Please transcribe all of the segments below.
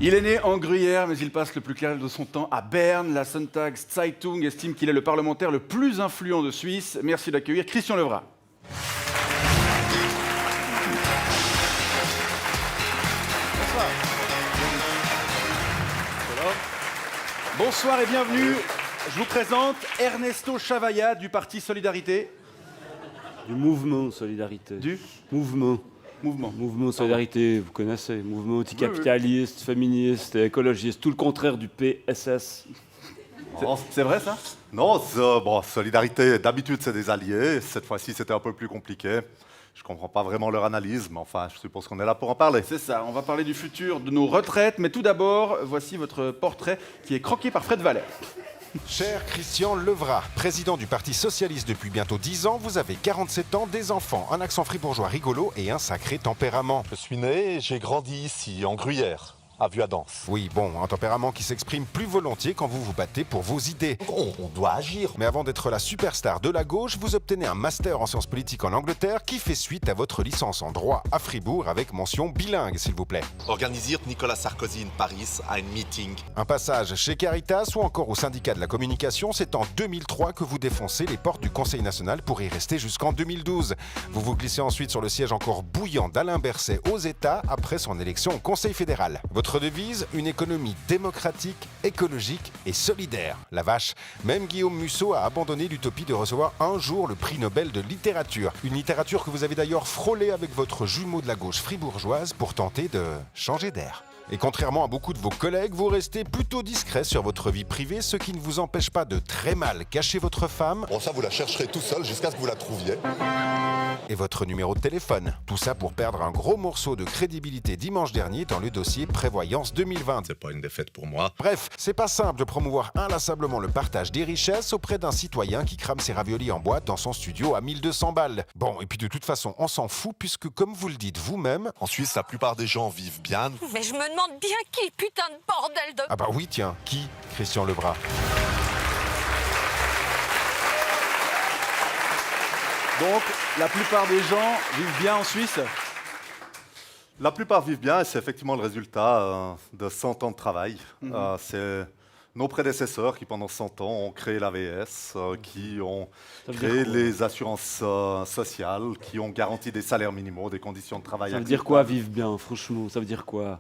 Il est né en Gruyère, mais il passe le plus clair de son temps à Berne. La Sonntagszeitung estime qu'il est le parlementaire le plus influent de Suisse. Merci d'accueillir Christian Levrat. Bonsoir et bienvenue. Je vous présente Ernesto Chavaya du Parti Solidarité. Du mouvement Solidarité. Du mouvement. Mouvement Solidarité, vous connaissez. Mouvement anticapitaliste, féministe, écologiste, tout le contraire du PSS. C'est vrai ça? Non, Solidarité, d'habitude c'est des alliés. Cette fois-ci c'était un peu plus compliqué. Je ne comprends pas vraiment leur analyse, mais enfin, je suppose qu'on est là pour en parler. C'est ça, on va parler du futur de nos retraites. Mais tout d'abord, voici votre portrait qui est croqué par Fred Valère. Cher Christian Levrat, président du Parti Socialiste depuis bientôt 10 ans, vous avez 47 ans, des enfants, un accent fribourgeois rigolo et un sacré tempérament. Je suis né et j'ai grandi ici, en Gruyère, à Vuadens. Oui, bon, un tempérament qui s'exprime plus volontiers quand vous vous battez pour vos idées. On doit agir. Mais avant d'être la superstar de la gauche, vous obtenez un master en sciences politiques en Angleterre qui fait suite à votre licence en droit à Fribourg avec mention bilingue, s'il vous plaît. Organisiert Nicolas Sarkozy in Paris un meeting. Un passage chez Caritas ou encore au syndicat de la communication, c'est en 2003 que vous défoncez les portes du Conseil national pour y rester jusqu'en 2012. Vous vous glissez ensuite sur le siège encore bouillant d'Alain Berset aux États après son élection au Conseil fédéral. Votre devise, une économie démocratique, écologique et solidaire. La vache, même Guillaume Musso a abandonné l'utopie de recevoir un jour le prix Nobel de littérature. Une littérature que vous avez d'ailleurs frôlée avec votre jumeau de la gauche fribourgeoise pour tenter de changer d'air. Et contrairement à beaucoup de vos collègues, vous restez plutôt discret sur votre vie privée, ce qui ne vous empêche pas de très mal cacher votre femme. Bon, ça, vous la chercherez tout seul jusqu'à ce que vous la trouviez. Et votre numéro de téléphone. Tout ça pour perdre un gros morceau de crédibilité dimanche dernier dans le dossier Prévoyance 2020. C'est pas une défaite pour moi. Bref, c'est pas simple de promouvoir inlassablement le partage des richesses auprès d'un citoyen qui crame ses raviolis en boîte dans son studio à 1200 balles. Bon, et puis de toute façon, on s'en fout puisque, comme vous le dites vous-même... En Suisse, la plupart des gens vivent bien. Mais je me demande bien qui, putain de bordel de... Ah bah oui, tiens, qui? Christian Levrat. Donc, la plupart des gens vivent bien en Suisse. La plupart vivent bien et c'est effectivement le résultat de 100 ans de travail. C'est nos prédécesseurs qui, pendant 100 ans, ont créé l'AVS, qui ont créé les assurances sociales, qui ont garanti des salaires minimaux, des conditions de travail. Ça veut dire quoi, vivre bien, franchement? Ça veut dire quoi?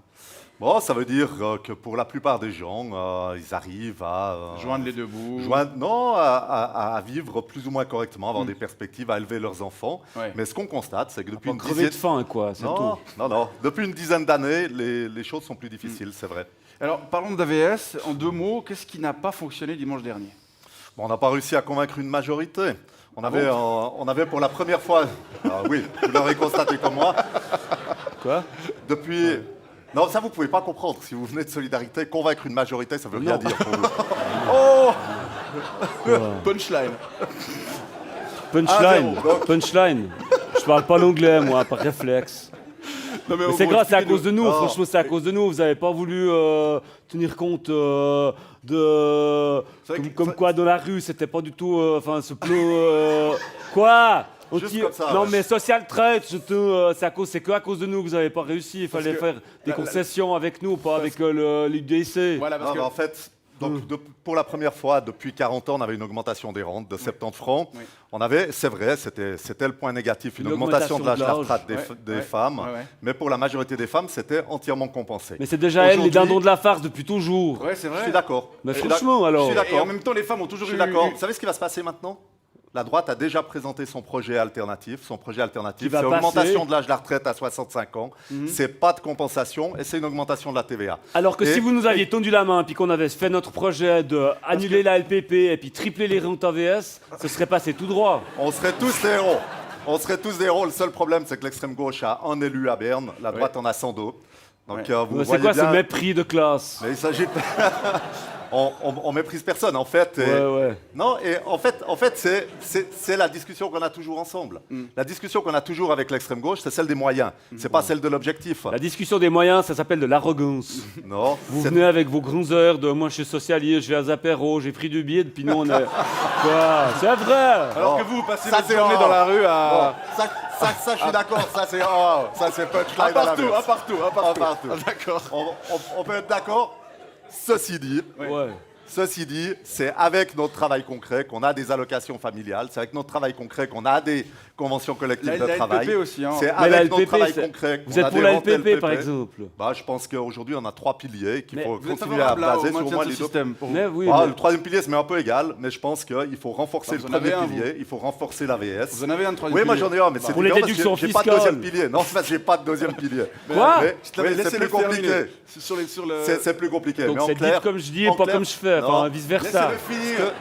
Bon, ça veut dire que pour la plupart des gens, ils arrivent à... Joindre les deux bouts. À vivre plus ou moins correctement, avoir des perspectives, à élever leurs enfants. Ouais. Mais ce qu'on constate, c'est que depuis une Crever de faim, quoi, c'est tout. Non. Depuis une dizaine d'années, les choses sont plus difficiles, c'est vrai. Alors, parlons d'AVS. En deux mots, qu'est-ce qui n'a pas fonctionné dimanche dernier? Bon, on n'a pas réussi à convaincre une majorité. On avait pour la première fois... oui, vous l'aurez constaté comme moi. Quoi? Depuis... Non, ça, vous ne pouvez pas comprendre. Si vous venez de Solidarité, convaincre une majorité, ça ne veut rien dire pour vous. Oh Punchline. Punchline. Je parle pas l'anglais, moi, par réflexe. Non, Mais c'est grâce, c'est à cause de nous, Non. franchement, c'est à cause de nous. Vous n'avez pas voulu tenir compte de... C'est vrai que Comme ça- quoi, dans la rue, c'était pas du tout... ce plot... Quoi? Juste comme ça, non, ouais. mais social trade, c'est que à cause de nous que vous n'avez pas réussi. Il fallait que faire des concessions avec nous, pas avec l'UDC. Voilà, parce Non, que... mais en fait, pour la première fois depuis 40 ans, on avait une augmentation des rentes de 70 francs. Oui. On avait, c'est vrai, c'était le point négatif, une augmentation de l'âge de la retraite des femmes. ouais. Mais pour la majorité des femmes, c'était entièrement compensé. Mais c'est déjà elle, les Aujourd'hui- dindons de la farce depuis toujours. Ouais, c'est vrai. Je suis d'accord. Mais Je suis franchement, d'ac- alors. Je suis Et d'accord. en même temps, les femmes ont toujours Je eu... suis d'accord. Vous savez ce qui va se passer maintenant? La droite a déjà présenté son projet alternatif. Son projet alternatif, Qui va c'est passer. augmentation de l'âge de la retraite à 65 ans. C'est pas de compensation et c'est une augmentation de la TVA. Alors que Et- si vous nous aviez tendu la main, puis qu'on avait fait notre projet de annuler la LPP et puis tripler les rentes AVS, ce serait passé tout droit. On serait tous des héros. On serait tous des héros. Le seul problème, c'est que l'extrême gauche a un élu à Berne, la droite en a 102. Donc vous C'est voyez quoi bien. ce mépris de classe? Mais il s'agit. On méprise personne, en fait. Ouais. Non, et en fait, c'est la discussion qu'on a toujours ensemble. La discussion qu'on a toujours avec l'extrême gauche, c'est celle des moyens. C'est pas celle de l'objectif. La discussion des moyens, ça s'appelle de l'arrogance. Non. Vous c'est- venez avec vos grands heures de moi je suis socialiste, je vais à Zapéro, j'ai pris du bide, puis nous on est. Quoi? C'est vrai! Alors Non. que vous passez Ça, votre c'est journée un- dans la rue à... Bon, ça, je suis d'accord. Ça, c'est punchline à la À partout. partout. D'accord. On peut être d'accord. Ceci dit, c'est avec notre travail concret qu'on a des allocations familiales, c'est avec notre travail concret qu'on a des conventions collectives de La travail. LPP aussi. Hein. C'est Mais la avec notre LPP, travail c'est- concret qu'on Vous êtes a pour la démonté LPP, par exemple. Bah, je pense qu'aujourd'hui, on a 3 piliers qu'il Mais faut Vous êtes continuer à favorable là, au baser sur au maintien moins de les ce deux. système pour vous. Mais oui, Ah, mais- le troisième pilier, c'est un peu égal, mais je pense qu'il faut renforcer Bah, le vous en premier avez un, vous. pilier, il faut renforcer l'AVS. Vous en avez un de troisième Oui, moi pilier. j'en ai un, mais c'est Pour les différent parce que déductions j'ai pas de fiscales. deuxième pilier. Non, c'est parce que j'ai pas de deuxième pilier. Quoi Mais- Je t'avais oui, laissé c'est le plus compliqué. terminer. Sur le... C'est plus compliqué. Donc mais en c'est clair, dit comme je dis et en pas clair, comme je fais, non. enfin vice-versa.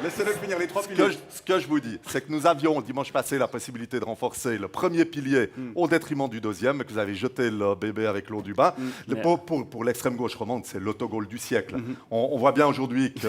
Laissez-le finir, les 3 Ce piliers. que je vous dis, c'est que nous avions dimanche passé la possibilité de renforcer le premier pilier au détriment du deuxième, mais que vous avez jeté le bébé avec l'eau du bain. Pour l'extrême gauche romande, c'est l'autogol du siècle. On voit bien aujourd'hui que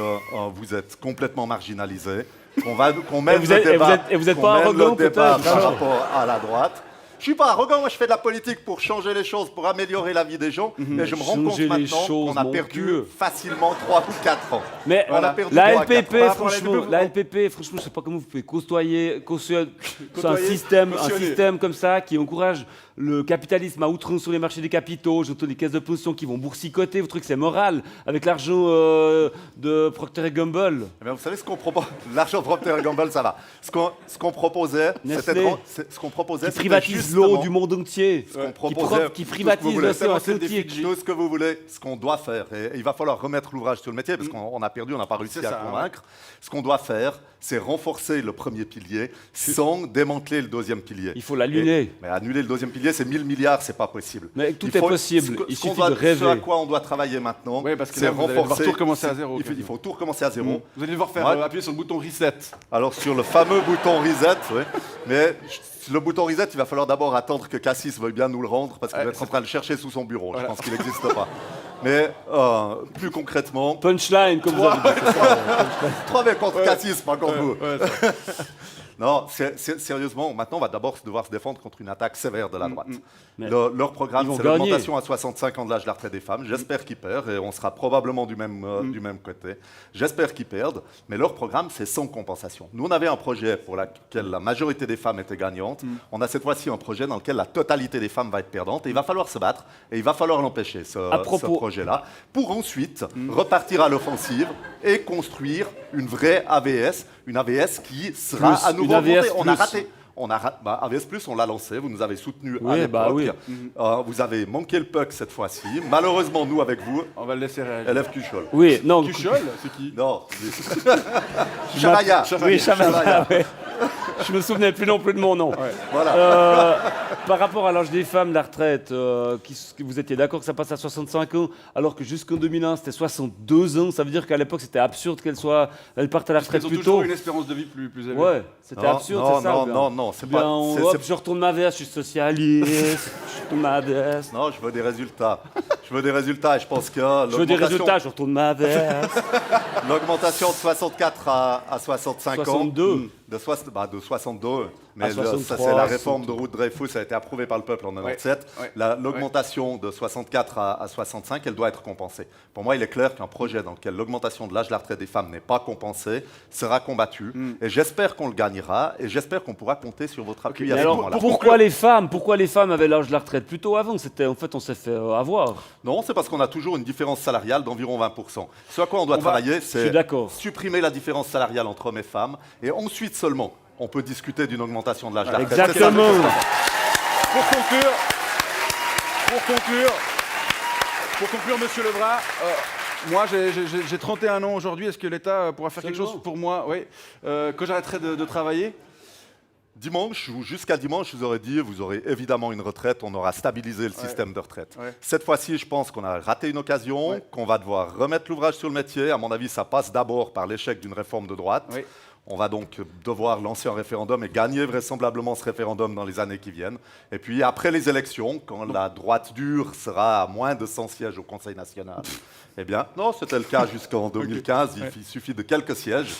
vous êtes complètement marginalisé, qu'on mène vous le êtes- débat, et vous êtes qu'on pas mène arrogant, le débat peut-être, par alors rapport à la droite. Je suis pas arrogant, moi je fais de la politique pour changer les choses, pour améliorer la vie des gens, mais je me rends compte Changer les maintenant choses, qu'on a mon perdu cul. facilement 3 ou 4 ans. Mais On a perdu la 3 à 4 LPP, ans. franchement, je sais pas comment vous pouvez c'est un Côtoyer, système cautionner. comme ça qui encourage le capitalisme à outrance sur les marchés des capitaux, j'entends des caisses de pension qui vont boursicoter, votre truc c'est moral, avec l'argent de Procter & Gamble. Eh bien, vous savez ce qu'on propose. L'argent de Procter & Gamble, ça va. Ce qu'on proposait, Nestlé. ce qu'on proposait, Qui c'était privatise l'eau justement du monde entier, ce qu'on proposait, qui tout ce que privatise vous voulez. l'océan C'est Atlantique. tout ce que vous voulez, ce qu'on doit faire. Et il va falloir remettre l'ouvrage sur le métier parce qu'on a perdu, on n'a pas réussi C'est à ça, convaincre. Ce qu'on doit faire, c'est renforcer le premier pilier sans démanteler le deuxième pilier. Il faut l'annuler. Mais annuler le deuxième pilier, c'est 1000 milliards, c'est pas possible. Mais tout Il est faut- possible, il suffit de rêver. Ce à quoi on doit travailler maintenant, Oui, parce que c'est là, vous allez devoir renforcer. tout recommencer à zéro, Il faut tout recommencer à zéro. Vous allez devoir faire Ouais. appuyer sur le bouton reset. Alors sur le fameux bouton reset, oui. Mais le bouton reset, il va falloir d'abord attendre que Cassis veuille bien nous le rendre parce qu'il Ouais, va être en train de le chercher sous son bureau. Voilà. Je pense qu'il n'existe pas. Mais plus concrètement, Punchline, comme vous avez dit. 3 mais contre Cassis, pas contre vous. Ouais, Non, sérieusement, maintenant, on va d'abord devoir se défendre contre une attaque sévère de la droite. Mais Leur programme, ils vont c'est gagner. l'augmentation à 65 ans de l'âge de la retraite des femmes. J'espère qu'ils perdent, et on sera probablement du même côté. J'espère qu'ils perdent, mais leur programme, c'est sans compensation. Nous, on avait un projet pour lequel la majorité des femmes étaient gagnantes. On a cette fois-ci un projet dans lequel la totalité des femmes va être perdante, et il va falloir se battre, et il va falloir l'empêcher, ce projet-là, pour ensuite repartir à l'offensive et construire une vraie AVS, une AVS qui sera Plus, à nouveau une AVS montée. On a plus. raté. AVS Plus, on l'a lancé, vous nous avez soutenus à Oui, l'époque. bah oui. Vous avez manqué le puck cette fois-ci. Malheureusement, nous, avec vous, On va le laisser réagir. élève Cuchol. Oui, non. Cuchol, c'est qui Non. Chavaya. Oui, Chavaya, ouais. Je me souvenais plus non plus de mon nom. Voilà. Par rapport à l'âge des femmes, la retraite, vous étiez d'accord que ça passe à 65 ans, alors que jusqu'en 2001, c'était 62 ans. Ça veut dire qu'à l'époque, c'était absurde qu'elles partent à la retraite Ils ont plus toujours tôt. une espérance de vie plus élevée. Ouais, c'était absurde, c'est ça. Non, ou bien non, non, c'est Bien, pas. hop, je retourne ma veste, je suis socialiste, je retourne ma veste. Non, je veux des résultats. Je veux des résultats et je pense que Je veux des résultats, je retourne ma veste. l'augmentation de 64 à 65 ans. 62. De 62. Mais À 63, ça, c'est la réforme de Ruth Dreyfus, ça a été approuvé par le peuple en 97. Ouais. L'augmentation de 64 à 65, elle doit être compensée. Pour moi, il est clair qu'un projet dans lequel l'augmentation de l'âge de la retraite des femmes n'est pas compensée sera combattu. Et j'espère qu'on le gagnera et j'espère qu'on pourra compter sur votre appui à Mais ce alors, moment-là. pourquoi les femmes avaient l'âge de la retraite plus tôt avant? En fait, on s'est fait avoir. Non, c'est parce qu'on a toujours une différence salariale d'environ 20%. Ce à quoi on doit travailler, Je suis c'est d'accord. supprimer la différence salariale entre hommes et femmes. Et ensuite seulement, on peut discuter d'une augmentation de l'âge de la retraite. Exactement. Pour conclure, monsieur Lebras, moi j'ai 31 ans aujourd'hui. Est-ce que l'État pourra faire quelque chose pour moi, oui, que j'arrêterai de travailler? Dimanche ou jusqu'à dimanche, je vous aurais dit, vous aurez évidemment une retraite, on aura stabilisé le système de retraite. Ouais. Cette fois-ci, je pense qu'on a raté une occasion, qu'on va devoir remettre l'ouvrage sur le métier. À mon avis, ça passe d'abord par l'échec d'une réforme de droite. Oui. On va donc devoir lancer un référendum et gagner vraisemblablement ce référendum dans les années qui viennent. Et puis après les élections, quand la droite dure sera à moins de 100 sièges au Conseil national, eh bien, non, c'était le cas jusqu'en 2015, il suffit de quelques sièges.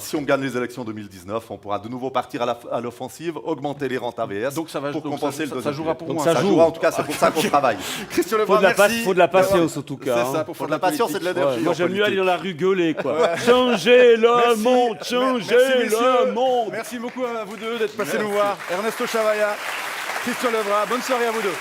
Si on gagne les élections 2019, on pourra de nouveau partir à l'offensive, augmenter les rentes AVS Donc ça va- pour donc compenser ça- le ça deuxième jouera pilier. pour moi. Ça Ça joue. jouera, en tout cas, c'est pour ça qu'on travaille. Christian Faut Lebras, de, merci. faut de la patience en tout C'est cas. ça, hein. pour Pour faire de la patience et de l'énergie. Ouais, moi en j'aime mieux politique. aller dans la rue gueuler quoi. Changez le Merci. monde, Merci, changez messieurs. le monde. Merci beaucoup à vous deux d'être passés nous voir. Ernesto Chavaya, Christian Levrat. Bonne soirée à vous deux.